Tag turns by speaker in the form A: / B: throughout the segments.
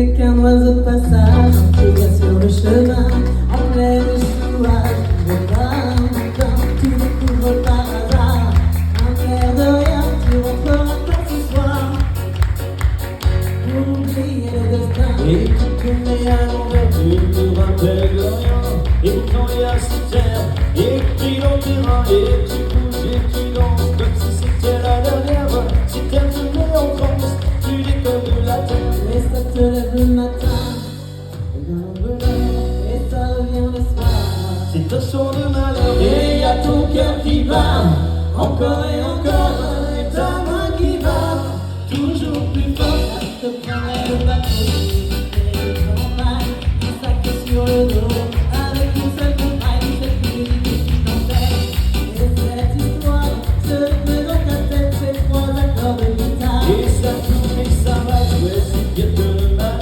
A: n'était qu'un oiseau de passage qui va sur le chemin en pleine chouage. Le matin, tu découvres par hasard un air de rien, tu rentreras pas ce soir pour oublier le destin.
B: Et tu connais à l'envers, tu te rappelles de rien. Et pourtant il y a cette terre écrit dans tes reins. Et tu bouges et tu danses comme si c'était la dernière. Si t'aimes te met en transe, tu décolles de la terre.
A: Et ça te lève le matin, et ça revient le soir.
B: C'est un son de malheur
A: Et y a ton cœur qui bat, encore et encore, et ta main qui va toujours plus fort. Ça te prendrait le bateau, et le campagne, un sac sur le dos, avec une seule compagne, cette musique qui t'empêche. Et cette histoire se met dans ta tête, ces trois accords de guitare.
B: et ça tourne et ça va jouer, c'est pire que le balai.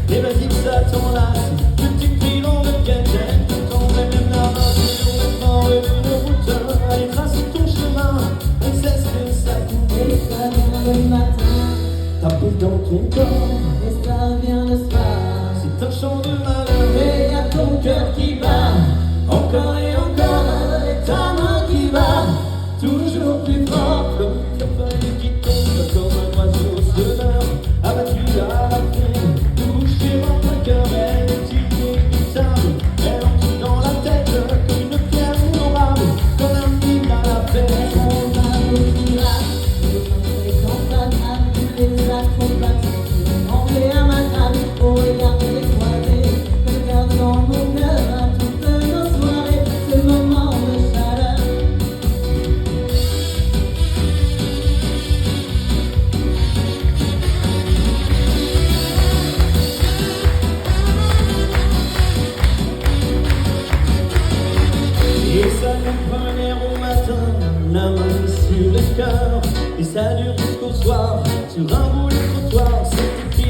B: Et vas-y que ça t'enlace, que tu cries dans le quintet. Tu t'enlèves même la main sur le vent et le route. Allez trace ton chemin, on sait ce que ça coûte.
A: Et ça vient le matin,
B: Tape dans ton corps,
A: et ça revient le soir.
B: c'est un chant de malheur.
A: Et y a ton cœur qui bat, encore et encore, et ta main qui bat toujours plus fort.
B: Comme une feuille qui tombe, comme un oiseau se meurt, abattu à la fille, touché dans un cœur, elle est inéluctable. Elle entre dans la tête comme une pierre innombrable, comme un hymne à la fête.
A: On va beaucoup là, et quand ça tape, tous les acrobates, emmener à ma table, au regard des croisés, je garde dans mon cœur à toutes nos soirées, ce moment de chaleur.
B: Et ça nous prenait au matin, la main sur le cœur, et ça dure jusqu'au soir, sur un bout de trottoir, c'était